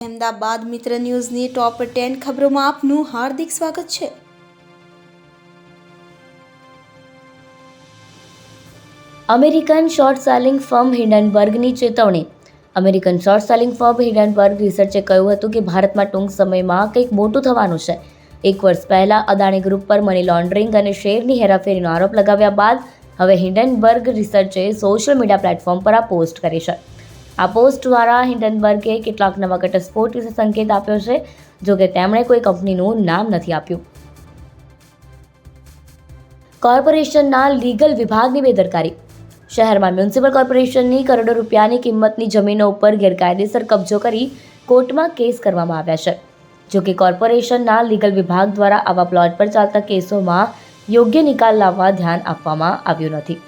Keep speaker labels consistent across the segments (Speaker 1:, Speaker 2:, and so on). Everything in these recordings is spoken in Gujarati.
Speaker 1: અમદાવાદ મિત્ર ન્યૂઝની ટોપ 10 ખબરોમાં આપનું હાર્દિક સ્વાગત છે।
Speaker 2: અમેરિકન શોર્ટ સેલિંગ ફર્મ હિન્ડનબર્ગની ચેતવણી। American short selling firm Hindenburg રિસર્ચે કહ્યું હતું કે ભારતમાં ટૂંક સમયમાં કંઈક મોટું થવાનું છે। એક વર્ષ પહેલા અદાણી ગ્રુપ પર મની લોન્ડરિંગ અને શેરની હેરાફેરીનો આરોપ લગાવ્યા બાદ હવે હિન્ડનબર્ગ રિસર્ચે સોશિયલ મીડિયા પ્લેટફોર્મ પર આ પોસ્ટ કરી છે। આ પોસ્ટ દ્વારા હિન્ડનબર્ગે કેટલાક નવા ઘટસ્ફોટ વિશે સંકેત આપ્યો છે, જોકે તેમણે કોઈ કંપનીનું નામ નથી આપ્યું। કોર્પોરેશનના લીગલ વિભાગની બેદરકારી। શહેરમાં મ્યુનિસિપલ કોર્પોરેશનની કરોડો રૂપિયાની કિંમતની જમીનો ઉપર ગેરકાયદેસર કબજો કરી કોર્ટમાં કેસ કરવામાં આવ્યા છે। જોકે કોર્પોરેશનના લીગલ વિભાગ દ્વારા આવા પ્લોટ પર ચાલતા કેસોમાં યોગ્ય નિકાલ લાવવા ધ્યાન આપવામાં આવ્યું નથી,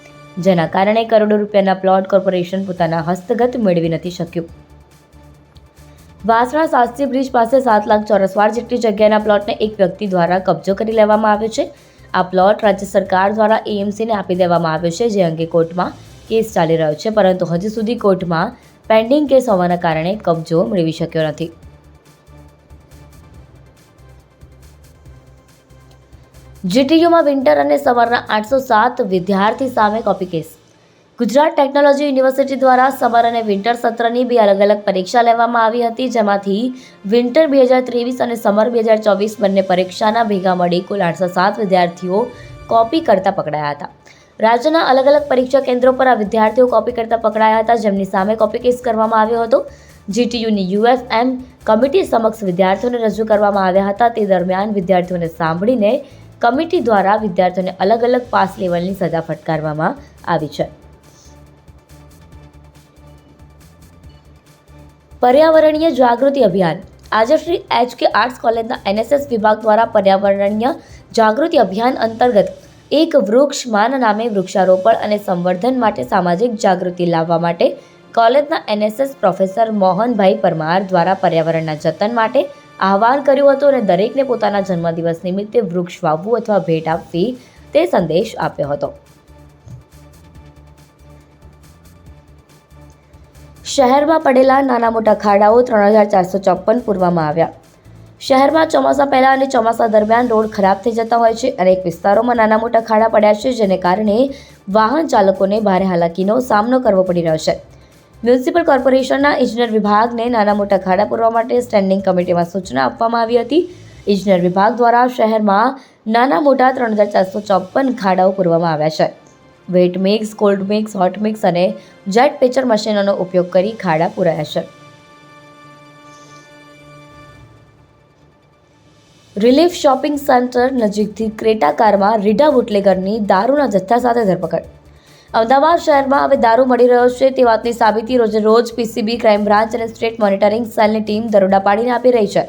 Speaker 2: જેના કારણે કરોડો રૂપિયાના પ્લોટ કોર્પોરેશન પોતાના હસ્તગત મેળવી નથી શક્યું। વાસણા શાસ્ત્રી બ્રિજ પાસે 7 લાખ ચોરસ વાર જેટલી જગ્યાના પ્લોટને એક વ્યક્તિ દ્વારા કબજો કરી લેવામાં આવ્યો છે। આ પ્લોટ રાજ્ય સરકાર દ્વારા એએમસીને આપી દેવામાં આવ્યો છે, જે અંગે કોર્ટમાં કેસ ચાલી રહ્યો છે, પરંતુ હજુ સુધી કોર્ટમાં પેન્ડિંગ કેસ હોવાના કારણે કબજો મેળવી શક્યો નથી। જીટીયુમાં વિન્ટર અને સમરના 807 વિદ્યાર્થી સામે copy case. Gujarat technology university દ્વારા સમર અને વિન્ટર સત્રની 2 અલગ અલગ પરીક્ષા લેવામાં આવી હતી, જેમાંથી વિન્ટર 2023 અને સમર 2024 બંને પરીક્ષાના ભેગા મળી કુલ 807 વિદ્યાર્થીઓ કોપી કરતા પકડાયા હતા। રાજ્યના અલગ અલગ પરીક્ષા કેન્દ્રો પર આ વિદ્યાર્થીઓ કોપી કરતા પકડાયા હતા, જેમની સામે કોપી કેસ કરવામાં આવ્યો હતો। જીટીયુની યુએફએમ કમિટી સમક્ષ વિદ્યાર્થીઓને રજૂ કરવામાં આવ્યા હતા। તે દરમિયાન વિદ્યાર્થીઓને સાંભળીને કમિટી દ્વારા વિદ્યાર્થીઓને અલગ અલગ પાસ લેવલની સજા ફટકારવામાં આવી છે। પર્યાવરણીય જાગૃતિ અભિયાન। આજે શ્રી એચ.કે. આર્ટ્સ કોલેજના એનએસએસ વિભાગ દ્વારા પર્યાવરણીય જાગૃતિ અભિયાન અંતર્ગત એક વૃક્ષ માન નામે વૃક્ષારોપણ અને સંવર્ધન માટે સામાજિક જાગૃતિ લાવવા માટે કોલેજના એનએસએસ પ્રોફેસર મોહનભાઈ પરમાર દ્વારા પર્યાવરણના જતન માટે આહવાન કર્યું હતું અને દરેકને પોતાના જન્મદિવસ નિમિત્તે વૃક્ષ વાવવું અથવા ભેટ આપવી તે સંદેશ આપ્યો હતો। શહેરમાં પડેલા નાના મોટા ખાડાઓ 3454 પૂરવામાં આવ્યા। શહેરમાં ચોમાસા પહેલા અને ચોમાસા દરમિયાન રોડ ખરાબ થઈ જતા હોય છે। અનેક વિસ્તારોમાં નાના મોટા ખાડા પડ્યા છે, જેને કારણે વાહન ચાલકોને ભારે હાલાકીનો સામનો કરવો પડી રહ્યો છે। મ્યુનિસિપલ કોર્પોરેશનના ઇજનેર વિભાગને નાના મોટા ખાડા પૂરવા માટે સ્ટેન્ડિંગ કમિટીમાં સૂચના આપવામાં આવી હતી। ઇજનેર વિભાગ દ્વારા શહેરમાં નાના મોટા 3454 ખાડાઓ પૂરવામાં આવ્યા છે। Wet mix, cold mix, hot mix અને જેટ પેચર મશીનોનો ઉપયોગ કરી ખાડા પૂરાયા છે। રિલીફ શોપિંગ સેન્ટર નજીકથી ક્રેટા કારમાં રીઢા બુટલેગરની દારૂના જથ્થા સાથે ધરપકડ। અમદાવાદ શહેરમાં હવે દારૂ મળી રહ્યો છે તે વાતની સાબિતી રોજ પીસીબી, ક્રાઇમ બ્રાન્ચ અને સ્ટેટ મોનિટરિંગ સેલની ટીમ દરોડા પાડીને આપી રહી છે।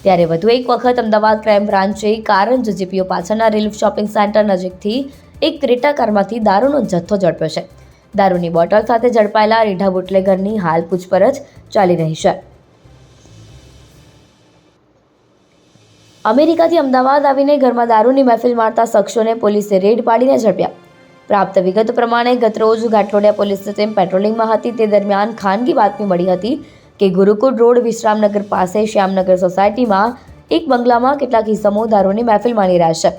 Speaker 2: ત્યારે વધુ એક વખત અમદાવાદ ક્રાઇમ બ્રાન્ચે કારંજ જીપીઓ પાછળના રિલીફ શોપિંગ સેન્ટર નજીકથી એક ક્રેટા કારમાંથી દારૂનો જથ્થો ઝડપ્યો છે। દારૂની બોટલ સાથે ઝડપાયેલા રીઢા બુટલેગરની હાલ પૂછપરછ ચાલી રહી છે। અમેરિકાથી અમદાવાદ આવીને ઘરમાં દારૂની મહેફિલ મારતા શખ્સોને પોલીસે રેડ પાડીને ઝડપ્યા। પ્રાપ્ત વિગત પ્રમાણે ગતરોજ ઘાટલોડિયા પોલીસ સ્ટેશન પેટ્રોલિંગમાં હતી તે દરમિયાન ખાનગી બાતમી મળી હતી કે ગુરુકુળ રોડ વિશ્રામનગર પાસે શ્યામનગર સોસાયટીમાં એક બંગલામાં કેટલાક ઇસમો દારૂની મહેફિલ માણી રહ્યા છે।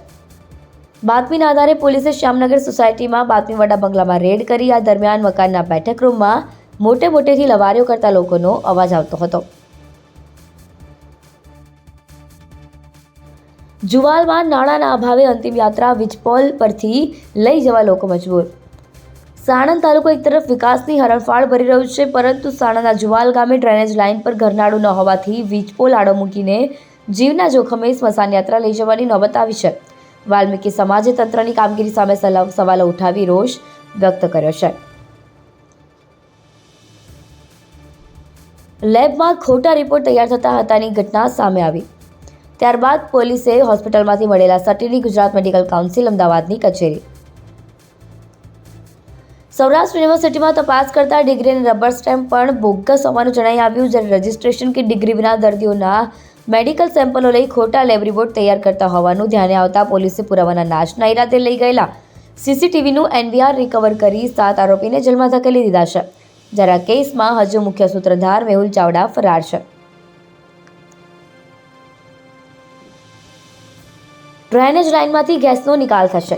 Speaker 2: બાતમીના આધારે પોલીસે શ્યામનગર સોસાયટીમાં બાતમીવાળા બંગલામાં રેડ કરી। આ દરમિયાન મકાનના બેઠક રૂમમાં મોટેથી લવારીઓ કરતા લોકોનો અવાજ આવતો હતો। જુવાલમાં નાણાંના અભાવે અંતિમ યાત્રા વીજપોલ પરથી લઈ જવા લોકો મજબૂર। સાણંદ તાલુકો એક તરફ વિકાસની હરણફાળ ભરી રહ્યું છે, પરંતુ સાણંદના જુવાલ ગામે ડ્રેનેજ લાઇન પર ઘરનાળું ન હોવાથી વીજપોલ આડો મૂકીને જીવના જોખમે સ્મશાન યાત્રા લઈ જવાની નોબત આવી છે। વાલ્મીકી સમાજે તંત્રની કામગીરી સામે સવાલો ઉઠાવી રોષ વ્યક્ત કર્યો છે। લેબમાં ખોટા રિપોર્ટ તૈયાર થતા હતાની ઘટના સામે આવી। ત્યારબાદ પોલીસે હોસ્પિટલમાંથી મળેલા સટીની ગુજરાત મેડિકલ કાઉન્સિલ અમદાવાદની કચેરી। સૌરાષ્ટ્ર યુનિવર્સિટીમાં તપાસ કરતા ડિગ્રી અને રબર સ્ટેમ્પ પણ બોગસ હોવાનું જણાઈ આવ્યું, જ્યારે રજિસ્ટ્રેશન કે ડિગ્રી વિના દર્દીઓના મેડિકલ સેમ્પલો લઈ ખોટા લેબ રિપોર્ટ તૈયાર કરતા હોવાનું ધ્યાને આવતા પોલીસે પુરાવાના નાશના ઈરાદે લઈ ગયેલા સીસીટીવીનું એનવીઆર રિકવર કરી 7 આરોપીને જેલમાં ધકેલી દીધા છે। જ્યારે આ કેસમાં હજુ મુખ્ય સૂત્રધાર મેહુલ ચાવડા ફરાર છે। ડ્રેનેજ લાઇનમાંથી ગેસનો નિકાલ થશે.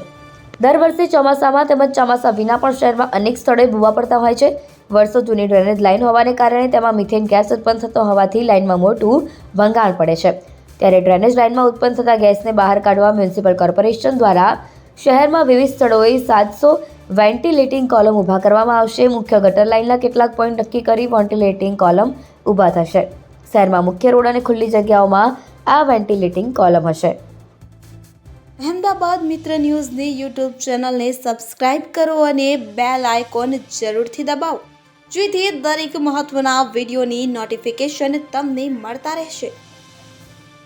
Speaker 2: દર વર્ષે ચોમાસામાં તેમજ ચોમાસા વિના પણ શહેરમાં અનેક સ્થળોએ ભૂવા પડતા હોય છે. વર્ષો જૂની ડ્રેનેજ લાઇન હોવાને કારણે તેમાં મિથેન ગેસ ઉત્પન્ન થતો હોવાથી લાઇનમાં મોટું ભંગાણ પડે છે. ત્યારે ડ્રેનેજ લાઇનમાં ઉત્પન્ન થતા ગેસને બહાર કાઢવા મ્યુનિસિપલ કોર્પોરેશન દ્વારા શહેરમાં વિવિધ સ્થળોએ 700 વેન્ટિલેટિંગ કોલમ ઊભા કરવામાં આવશે. મુખ્ય ગટર લાઇનના કેટલાક પોઈન્ટ નક્કી કરી વેન્ટિલેટિંગ કોલમ ઊભા થશે. શહેરમાં મુખ્ય રોડ અને ખુલ્લી જગ્યાઓમાં આ વેન્ટિલેટિંગ કોલમ હશે.
Speaker 1: અહેમદાબાદ મિત્ર ન્યૂઝની યુટ્યુબ ચેનલને સબસ્ક્રાઇબ કરો અને બેલ આઇકોન જરૂરથી દબાવો, જેથી દરેક મહત્વના વિડીયોની નોટિફિકેશન તમને મળતા રહેશે.